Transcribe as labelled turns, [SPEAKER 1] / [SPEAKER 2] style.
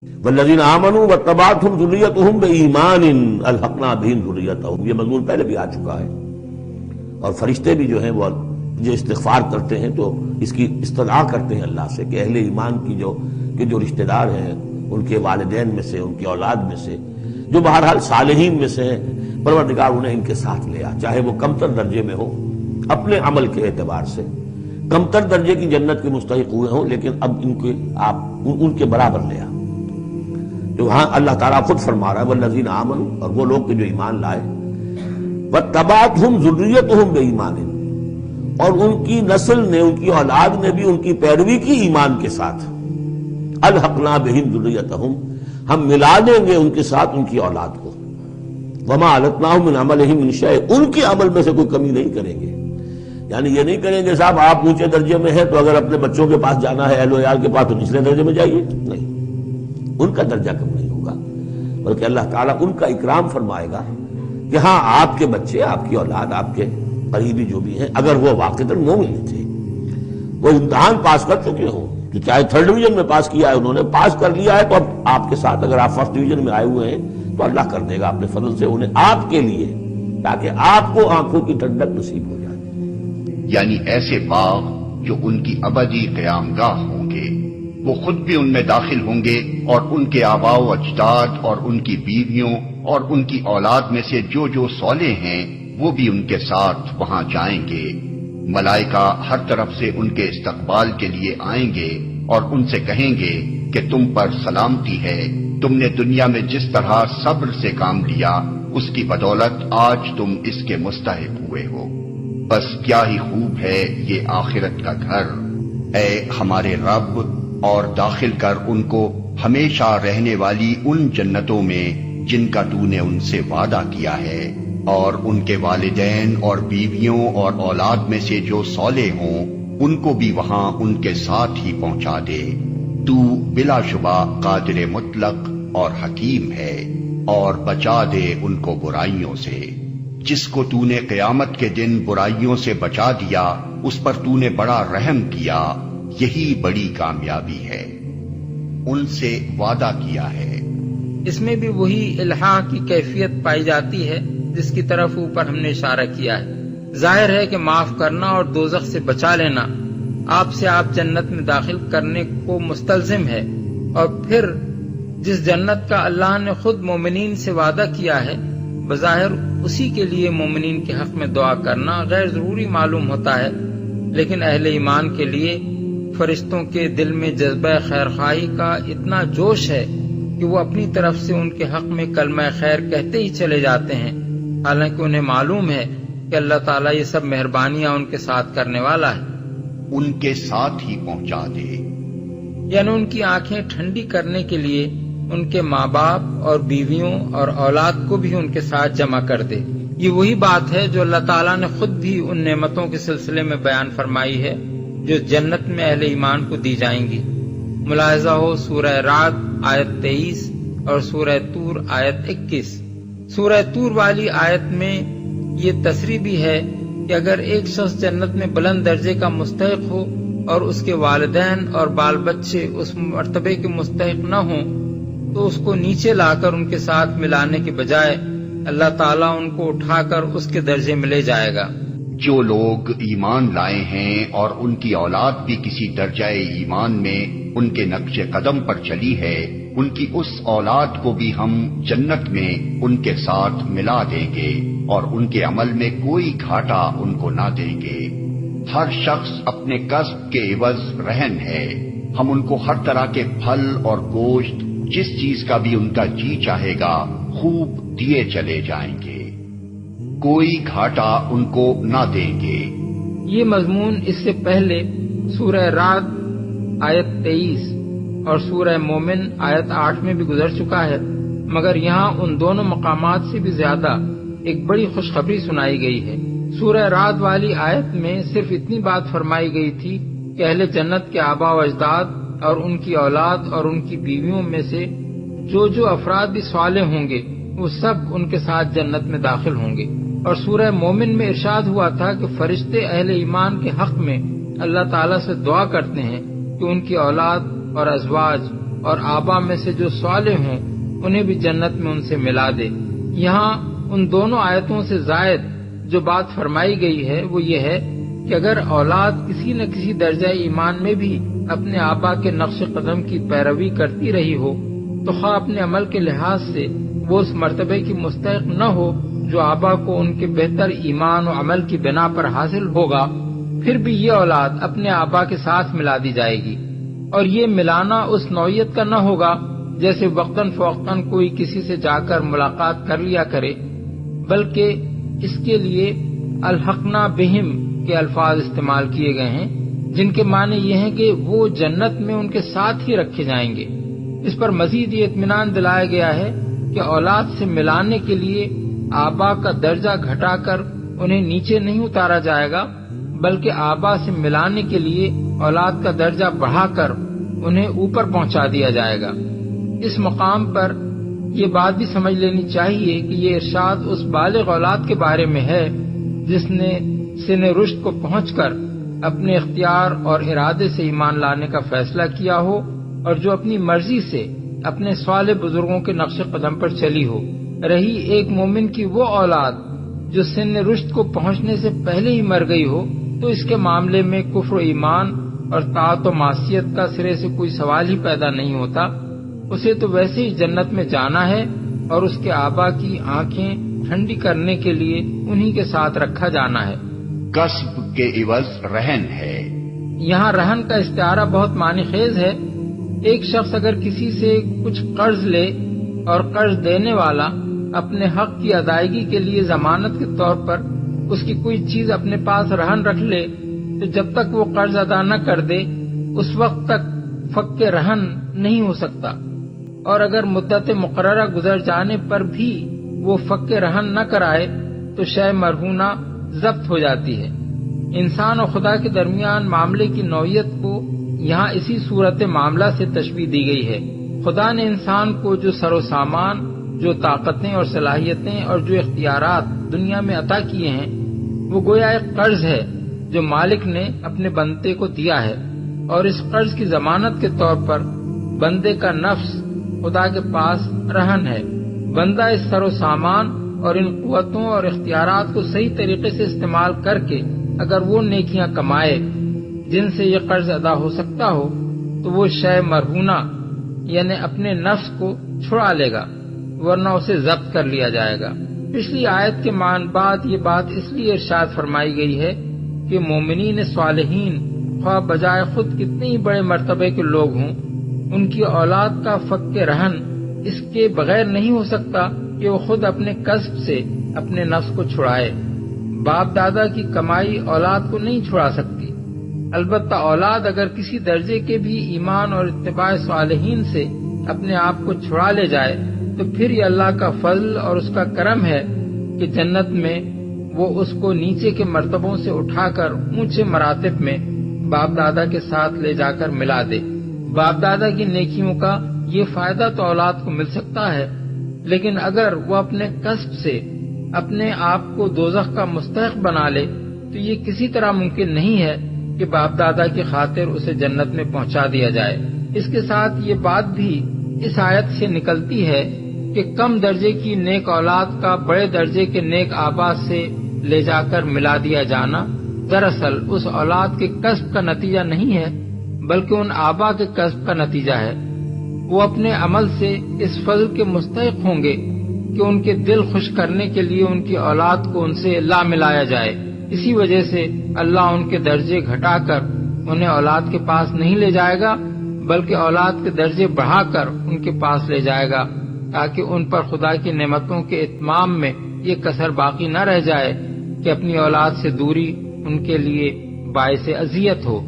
[SPEAKER 1] والذین آمنوا واتبعتهم ذریتهم بایمان الحقنا بہم ذریتهم، یہ مضمون پہلے بھی آ چکا ہے۔ اور فرشتے بھی جو ہیں وہ جو استغفار کرتے ہیں تو اس کی استدعا کرتے ہیں اللہ سے کہ اہل ایمان کی جو رشتہ دار ہیں، ان کے والدین میں سے، ان کی اولاد میں سے، جو بہرحال صالحین میں سے ہیں، پروردگار انہیں ان کے ساتھ لے آ، چاہے وہ کمتر درجے میں ہو اپنے عمل کے اعتبار سے، کمتر درجے کی جنت کے مستحق ہوئے ہوں، لیکن اب ان کے برابر لے آ۔ تو وہاں اللہ تعالیٰ خود فرما رہا ہے والذین آمنوا، اور وہ لوگ جو ایمان لائے، واتبعتهم ذریتهم بایمان، اور ان کی نسل نے، ان کی اولاد نے بھی ان کی پیروی کی ایمان کے ساتھ، الحقنا بہم ذریتهم، ہم ملا دیں گے ان کے ساتھ ان کی اولاد کو، وما علتناہم من عملہم من شیء، ان کے عمل میں سے کوئی کمی نہیں کریں گے۔ یعنی یہ نہیں کریں گے صاحب آپ اونچے درجے میں ہیں تو اگر اپنے بچوں کے پاس جانا ہے، اہل و عیال کے پاس، تو نچلے درجے میں جائیے، نہیں، ان کا درجہ کم نہیں ہوگا، بلکہ اللہ تعالیٰ ان کا اکرام فرمائے گا کہ ہاں آپ کے بچے، آپ کی اولاد، آپ کے قریبی جو بھی ہیں، اگر وہ واقعتاً مومن تھے، وہ امتحان پاس کر چکے ہوں، کہ چاہے 3rd ڈویژن میں پاس کیا ہے انہوں نے، پاس کر لیا ہے، تو اب آپ کے ساتھ اگر آپ 1st ڈویژن میں آئے ہوئے ہیں تو اللہ کر دے گا اپنے فضل سے انہیں آپ کے لیے، تاکہ آپ کو آنکھوں کی ٹھنڈک نصیب ہو جائے۔
[SPEAKER 2] یعنی ایسے باغ جو ان کی ابدی قیام گاہ ہوں گے، وہ خود بھی ان میں داخل ہوں گے، اور ان کے آباء و اجداد اور ان کی بیویوں اور ان کی اولاد میں سے جو صالح ہیں وہ بھی ان کے ساتھ وہاں جائیں گے۔ ملائکہ ہر طرف سے ان کے استقبال کے لیے آئیں گے اور ان سے کہیں گے کہ تم پر سلامتی ہے، تم نے دنیا میں جس طرح صبر سے کام لیا اس کی بدولت آج تم اس کے مستحق ہوئے ہو، بس کیا ہی خوب ہے یہ آخرت کا گھر، اے ہمارے رب، اور داخل کر ان کو ہمیشہ رہنے والی ان جنتوں میں جن کا تو نے ان سے وعدہ کیا ہے، اور ان کے والدین اور بیویوں اور اولاد میں سے جو صالح ہوں ان کو بھی وہاں ان کے ساتھ ہی پہنچا دے۔ تو بلا شبہ قادر مطلق اور حکیم ہے، اور بچا دے ان کو برائیوں سے۔ جس کو تو نے قیامت کے دن برائیوں سے بچا دیا اس پر تو نے بڑا رحم کیا، یہی بڑی کامیابی ہے۔ ان سے وعدہ کیا ہے۔
[SPEAKER 3] اس میں بھی وہی الحاح کی کیفیت پائی جاتی ہے جس کی طرف اوپر ہم نے اشارہ کیا ہے۔ ظاہر ہے کہ معاف کرنا اور دوزخ سے بچا لینا آپ سے آپ جنت میں داخل کرنے کو مستلزم ہے، اور پھر جس جنت کا اللہ نے خود مومنین سے وعدہ کیا ہے، بظاہر اسی کے لیے مومنین کے حق میں دعا کرنا غیر ضروری معلوم ہوتا ہے، لیکن اہل ایمان کے لیے فرشتوں کے دل میں جذبہ خیرخواہی کا اتنا جوش ہے کہ وہ اپنی طرف سے ان کے حق میں کلمہ خیر کہتے ہی چلے جاتے ہیں، حالانکہ انہیں معلوم ہے کہ اللہ تعالیٰ یہ سب مہربانیاں ان کے ساتھ کرنے والا ہے۔
[SPEAKER 2] ان کے ساتھ ہی پہنچا دے،
[SPEAKER 3] یعنی ان کی آنکھیں ٹھنڈی کرنے کے لیے ان کے ماں باپ اور بیویوں اور اولاد کو بھی ان کے ساتھ جمع کر دے۔ یہ وہی بات ہے جو اللہ تعالیٰ نے خود بھی ان نعمتوں کے سلسلے میں بیان فرمائی ہے جو جنت میں اہل ایمان کو دی جائیں گی۔ ملاحظہ ہو سورہ رعد آیت 23 اور سورہ طور آیت 21۔ سورہ طور والی آیت میں یہ تصریح بھی ہے کہ اگر ایک شخص جنت میں بلند درجے کا مستحق ہو اور اس کے والدین اور بال بچے اس مرتبے کے مستحق نہ ہوں تو اس کو نیچے لا کر ان کے ساتھ ملانے کے بجائے اللہ تعالیٰ ان کو اٹھا کر اس کے درجے میں لے جائے گا۔
[SPEAKER 2] جو لوگ ایمان لائے ہیں اور ان کی اولاد بھی کسی درجہ ایمان میں ان کے نقش قدم پر چلی ہے، ان کی اس اولاد کو بھی ہم جنت میں ان کے ساتھ ملا دیں گے اور ان کے عمل میں کوئی گھاٹا ان کو نہ دیں گے۔ ہر شخص اپنے کسب کے عوض رہن ہے، ہم ان کو ہر طرح کے پھل اور گوشت جس چیز کا بھی ان کا جی چاہے گا خوب دیے چلے جائیں گے، کوئی گھاٹا ان کو نہ دیں گے۔
[SPEAKER 3] یہ مضمون اس سے پہلے سورہ رعد آیت 23 اور سورہ مومن آیت 8 میں بھی گزر چکا ہے، مگر یہاں ان دونوں مقامات سے بھی زیادہ ایک بڑی خوشخبری سنائی گئی ہے۔ سورہ رعد والی آیت میں صرف اتنی بات فرمائی گئی تھی کہ اہل جنت کے آباء و اجداد اور ان کی اولاد اور ان کی بیویوں میں سے جو افراد بھی صالح ہوں گے وہ سب ان کے ساتھ جنت میں داخل ہوں گے، اور سورہ مومن میں ارشاد ہوا تھا کہ فرشتے اہل ایمان کے حق میں اللہ تعالیٰ سے دعا کرتے ہیں کہ ان کی اولاد اور ازواج اور آبا میں سے جو صالح ہوں انہیں بھی جنت میں ان سے ملا دے۔ یہاں ان دونوں آیتوں سے زائد جو بات فرمائی گئی ہے وہ یہ ہے کہ اگر اولاد کسی نہ کسی درجہ ایمان میں بھی اپنے آبا کے نقش قدم کی پیروی کرتی رہی ہو تو خواہ اپنے عمل کے لحاظ سے وہ اس مرتبے کی مستحق نہ ہو جو آبا کو ان کے بہتر ایمان و عمل کی بنا پر حاصل ہوگا، پھر بھی یہ اولاد اپنے آبا کے ساتھ ملا دی جائے گی، اور یہ ملانا اس نوعیت کا نہ ہوگا جیسے وقتاً فوقتاً کوئی کسی سے جا کر ملاقات کر لیا کرے، بلکہ اس کے لیے الحقنا بہم کے الفاظ استعمال کیے گئے ہیں، جن کے معنی یہ ہیں کہ وہ جنت میں ان کے ساتھ ہی رکھے جائیں گے۔ اس پر مزید یہ اطمینان دلایا گیا ہے کہ اولاد سے ملانے کے لیے آبا کا درجہ گھٹا کر انہیں نیچے نہیں اتارا جائے گا، بلکہ آبا سے ملانے کے لیے اولاد کا درجہ بڑھا کر انہیں اوپر پہنچا دیا جائے گا۔ اس مقام پر یہ بات بھی سمجھ لینی چاہیے کہ یہ ارشاد اس بالغ اولاد کے بارے میں ہے جس نے سن رشد کو پہنچ کر اپنے اختیار اور ارادے سے ایمان لانے کا فیصلہ کیا ہو اور جو اپنی مرضی سے اپنے صالح بزرگوں کے نقش قدم پر چلی ہو۔ رہی ایک مومن کی وہ اولاد جو سن رشد کو پہنچنے سے پہلے ہی مر گئی ہو تو اس کے معاملے میں کفر و ایمان اور طاعت و معصیت کا سرے سے کوئی سوال ہی پیدا نہیں ہوتا، اسے تو ویسے ہی جنت میں جانا ہے اور اس کے آبا کی آنکھیں ٹھنڈی کرنے کے لیے انہی کے ساتھ رکھا جانا ہے۔
[SPEAKER 2] کسب کے عوض رہن ہے۔
[SPEAKER 3] یہاں رہن کا استعارہ بہت معنی خیز ہے۔ ایک شخص اگر کسی سے کچھ قرض لے اور قرض دینے والا اپنے حق کی ادائیگی کے لیے ضمانت کے طور پر اس کی کوئی چیز اپنے پاس رہن رکھ لے تو جب تک وہ قرض ادا نہ کر دے اس وقت تک فک رہن نہیں ہو سکتا، اور اگر مدت مقررہ گزر جانے پر بھی وہ فک رہن نہ کرائے تو شے مرہونہ ضبط ہو جاتی ہے۔ انسان اور خدا کے درمیان معاملے کی نوعیت کو یہاں اسی صورت معاملہ سے تشبیہ دی گئی ہے۔ خدا نے انسان کو جو سر و سامان، جو طاقتیں اور صلاحیتیں اور جو اختیارات دنیا میں عطا کیے ہیں وہ گویا ایک قرض ہے جو مالک نے اپنے بندے کو دیا ہے، اور اس قرض کی ضمانت کے طور پر بندے کا نفس خدا کے پاس رہن ہے۔ بندہ اس سر و سامان اور ان قوتوں اور اختیارات کو صحیح طریقے سے استعمال کر کے اگر وہ نیکیاں کمائے جن سے یہ قرض ادا ہو سکتا ہو تو وہ شے مرہونہ یعنی اپنے نفس کو چھڑا لے گا، ورنہ اسے ضبط کر لیا جائے گا۔ پچھلی آیت کے بعد یہ بات اس لیے ارشاد فرمائی گئی ہے کہ مومنین صالحین خواہ بجائے خود کتنے ہی بڑے مرتبے کے لوگ ہوں، ان کی اولاد کا فک رہن اس کے بغیر نہیں ہو سکتا کہ وہ خود اپنے کسب سے اپنے نفس کو چھڑائے۔ باپ دادا کی کمائی اولاد کو نہیں چھڑا سکتی، البتہ اولاد اگر کسی درجے کے بھی ایمان اور اتباع صالحین سے اپنے آپ کو چھڑا لے جائے تو پھر یہ اللہ کا فضل اور اس کا کرم ہے کہ جنت میں وہ اس کو نیچے کے مرتبوں سے اٹھا کر اونچے مراتب میں باپ دادا کے ساتھ لے جا کر ملا دے۔ باپ دادا کی نیکیوں کا یہ فائدہ تو اولاد کو مل سکتا ہے، لیکن اگر وہ اپنے کسب سے اپنے آپ کو دوزخ کا مستحق بنا لے تو یہ کسی طرح ممکن نہیں ہے کہ باپ دادا کی خاطر اسے جنت میں پہنچا دیا جائے۔ اس کے ساتھ یہ بات بھی اس آیت سے نکلتی ہے کہ کم درجے کی نیک اولاد کا بڑے درجے کے نیک آبا سے لے جا کر ملا دیا جانا دراصل اس اولاد کے کسب کا نتیجہ نہیں ہے بلکہ ان آبا کے کسب کا نتیجہ ہے۔ وہ اپنے عمل سے اس فضل کے مستحق ہوں گے کہ ان کے دل خوش کرنے کے لیے ان کی اولاد کو ان سے لا ملایا جائے۔ اسی وجہ سے اللہ ان کے درجے گھٹا کر انہیں اولاد کے پاس نہیں لے جائے گا بلکہ اولاد کے درجے بڑھا کر ان کے پاس لے جائے گا تاکہ ان پر خدا کی نعمتوں کے اتمام میں یہ کسر باقی نہ رہ جائے کہ اپنی اولاد سے دوری ان کے لیے باعث اذیت ہو۔